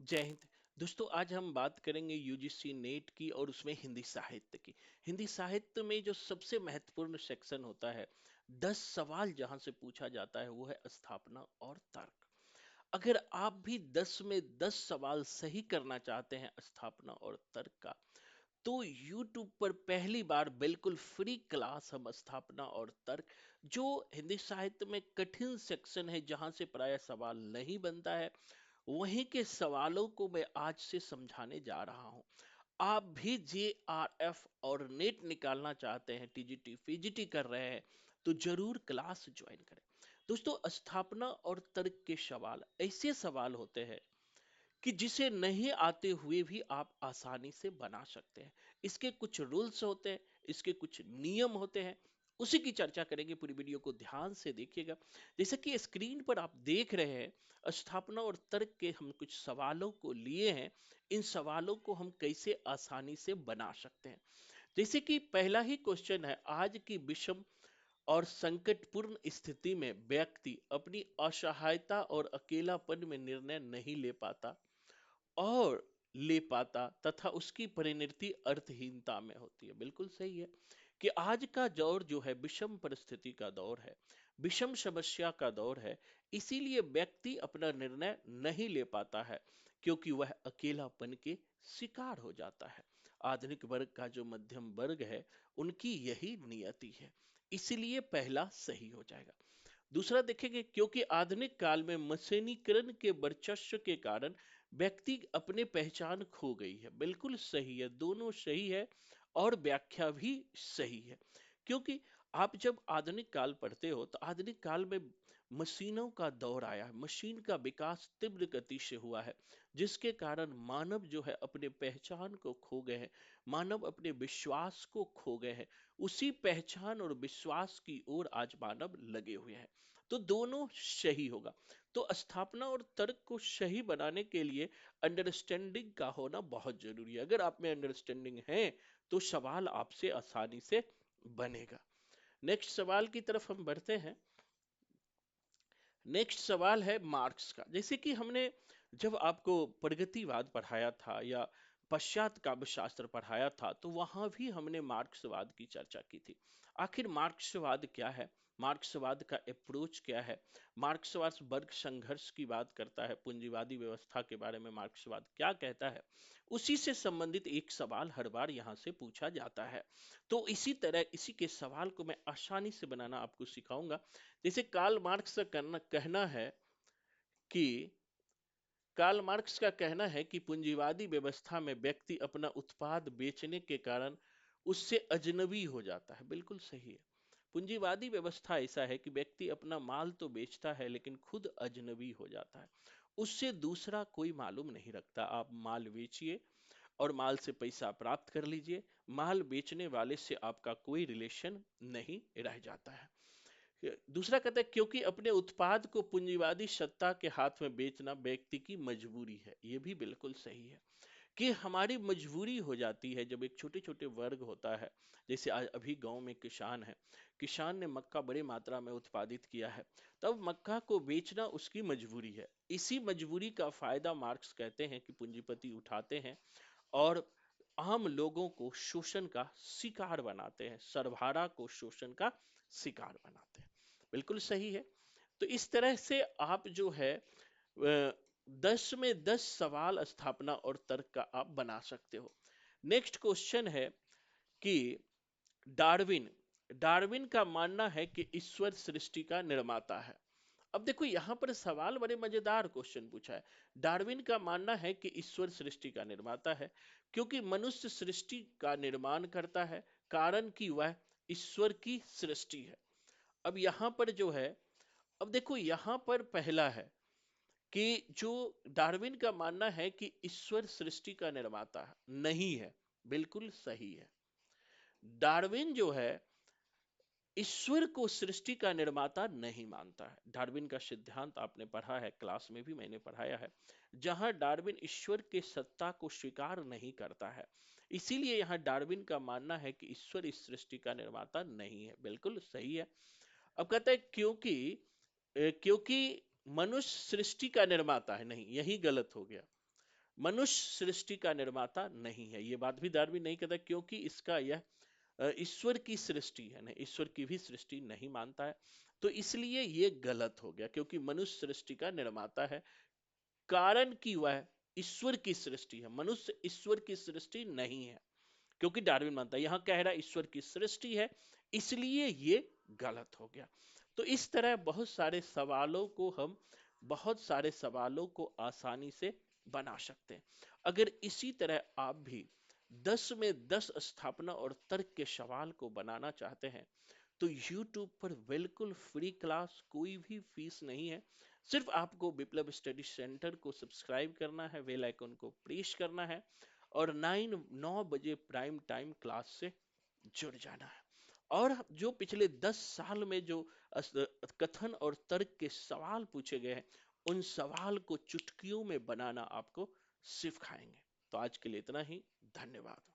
जय हिंद। दोस्तों, आज हम बात करेंगे यूजीसी नेट की और उसमें हिंदी साहित्य की। हिंदी साहित्य में जो सबसे महत्वपूर्ण सेक्शन होता है, 10 सवाल जहां से पूछा जाता है, वो है स्थापना और तर्क। अगर आप भी 10 में 10 सवाल सही करना चाहते हैं स्थापना और तर्क का, तो YouTube पर पहली बार बिल्कुल फ्री क्लास हम स्थापना और तर्क, जो हिंदी साहित्य में कठिन सेक्शन है जहां से प्राय सवाल नहीं बनता है, वहीं के सवालों को मैं आज से समझाने जा रहा हूं। आप भी JRF और नेट निकालना चाहते हैं, टीजीटी फीजीटी कर रहे हैं, तो जरूर क्लास ज्वाइन करें। दोस्तों, स्थापना और तर्क के सवाल ऐसे सवाल होते हैं कि जिसे नहीं आते हुए भी आप आसानी से बना सकते हैं। इसके कुछ रूल्स होते हैं, इसके कुछ नियम होते हैं, उसी की चर्चा करेंगे। पूरी वीडियो को ध्यान से देखिएगा। जैसे कि स्क्रीन पर आप देख रहे हैं, स्थापना और तर्क के हम कुछ सवालों को लिए हैं। इन सवालों को हम कैसे आसानी से बना सकते हैं। जैसे कि पहला ही क्वेश्चन है, आज की विषम और संकटपूर्ण स्थिति में व्यक्ति अपनी असहायता और अकेलापन में निर्णय नहीं और ले पाता तथा उसकी परिणति अर्थहीनता में होती है। बिल्कुल सही है कि आज का दौर जो है विषम परिस्थिति का दौर है, विषम समस्या का दौर है। इसीलिए व्यक्ति अपना निर्णय नहीं ले पाता है, क्योंकि वह अकेलापन के शिकार हो जाता है। आधुनिक वर्ग का जो मध्यम वर्ग है, उनकी यही नियति है। इसलिए पहला सही हो जाएगा। दूसरा देखेंगे, क्योंकि आधुनिक काल में मशीनीकरण के वर्चस्व के कारण व्यक्ति अपने पहचान खो गई है। बिल्कुल सही है, दोनों सही है और व्याख्या भी सही है। क्योंकि आप जब आधुनिक काल पढ़ते हो, तो आधुनिक काल में मशीनों का दौर आया है, मशीन का विकास तीव्र गति से हुआ है, जिसके कारण मानव जो है अपने पहचान को खो गए हैं, मानव अपने विश्वास को खो गए हैं। उसी पहचान और विश्वास की ओर आज मानव लगे हुए हैं। तो दोनों सही होगा। तो स्थापना और तर्क को सही बनाने के लिए अंडरस्टैंडिंग का होना बहुत जरूरी है। अगर आप में अंडरस्टैंडिंग है, तो सवाल आपसे आसानी से बनेगा। नेक्स्ट सवाल की तरफ हम बढ़ते हैं। नेक्स्ट सवाल है मार्क्स का। जैसे कि हमने जब आपको प्रगतिवाद पढ़ाया था या पश्चात काव्य शास्त्र पढ़ाया था, तो वहां भी हमने मार्क्सवाद की चर्चा की थी। आखिर मार्क्सवाद क्या है, मार्क्सवाद का अप्रोच क्या है। मार्क्सवाद वर्ग संघर्ष की बात करता है, पूंजीवादी व्यवस्था के बारे में मार्क्सवाद क्या कहता है, उसी से संबंधित एक सवाल हर बार यहां से पूछा जाता है। तो इसी तरह इसी के सवाल को मैं आसानी से बनाना आपको सिखाऊंगा। जैसे कार्ल मार्क्स का कहना है कि कार्ल मार्क्स का कहना है कि पूंजीवादी व्यवस्था में व्यक्ति अपना उत्पाद बेचने के कारण उससे अजनबी हो जाता है। बिल्कुल सही है। पूंजीवादी व्यवस्था ऐसा है कि व्यक्ति अपना माल तो बेचता है, लेकिन खुद अजनबी हो जाता है। उससे दूसरा कोई मालूम नहीं रखता। आप माल बेचिए और माल से पैसा प्राप्त कर लीजिए, माल बेचने वाले से आपका कोई रिलेशन नहीं रह जाता है। दूसरा कहता है, क्योंकि अपने उत्पाद को पूंजीवादी सत्ता के हाथ में बेचना व्यक्ति की मजबूरी है। यह भी बिल्कुल सही है कि हमारी मजबूरी हो जाती है जब एक छोटे छोटे वर्ग होता है। जैसे आज अभी गांव में किसान है, किसान ने मक्का बड़ी मात्रा में उत्पादित किया है, तब मक्का को बेचना उसकी मजबूरी है। इसी मजबूरी का फायदा मार्क्स कहते हैं कि पूंजीपति उठाते हैं और आम लोगों को शोषण का शिकार बनाते हैं, सर्वहारा को शोषण का शिकार बनाते हैं। बिल्कुल सही है। तो इस तरह से आप जो है 10 में 10 सवाल स्थापना और तर्क का आप बना सकते हो। नेक्स्ट क्वेश्चन है कि डार्विन डार्विन का मानना है कि ईश्वर सृष्टि का निर्माता है। अब देखो, यहां पर सवाल बड़े मजेदार क्वेश्चन पूछा है। डार्विन का मानना है कि ईश्वर सृष्टि का निर्माता है, क्योंकि मनुष्य सृष्टि का निर्माण करता है, कारण कि वह ईश्वर की सृष्टि है। अब यहां पर जो है, अब देखो यहां पर पहला है कि जो डार्विन का मानना है कि ईश्वर सृष्टि का निर्माता है, नहीं है। बिल्कुल सही है। डार्विन जो है ईश्वर को सृष्टि का निर्माता नहीं मानता है। डार्विन का सिद्धांत आपने पढ़ा है, क्लास में भी मैंने पढ़ाया है, जहां डार्विन ईश्वर के सत्ता को स्वीकार नहीं करता है। इसीलिए यहां डार्विन का मानना है कि ईश्वर इस सृष्टि का निर्माता नहीं है। बिल्कुल सही है। अब कहता है क्योंकि मनुष्य सृष्टि का निर्माता है, नहीं, यही गलत हो गया। मनुष्य सृष्टि का निर्माता नहीं है। ये बात भी डार्विन नहीं कहता, क्योंकि इसका यह ईश्वर की सृष्टि है ना, ईश्वर की भी सृष्टि नहीं मानता है। तो इसलिए ये गलत हो गया, क्योंकि मनुष्य सृष्टि का निर्माता है, कारण कि वह ईश्वर की सृष्टि है, मनुष्य ईश्वर की सृष्टि नहीं है। क्योंकि डार्विन मानता है, यहां कह रहा है ईश्वर की सृष्टि है, इसलिए ये गलत हो गया। तो इस तरह बहुत सारे सवालों को आसानी से बना सकते हैं। अगर इसी तरह आप भी 10 में 10 स्थापना और तर्क के सवाल को बनाना चाहते हैं, तो YouTube पर बिल्कुल फ्री क्लास, कोई भी फीस नहीं है। सिर्फ आपको बिप्लब स्टडी सेंटर को सब्सक्राइब करना है, बेल आइकन को प्रेस करना है, और 9 बजे प्राइम टाइम क्लास से जुड़ जाना है। और जो पिछले 10 साल में जो कथन और तर्क के सवाल पूछे गए हैं, उन सवाल को चुटकियों में बनाना आपको सिखाएंगे। तो आज के लिए इतना ही। धन्यवाद।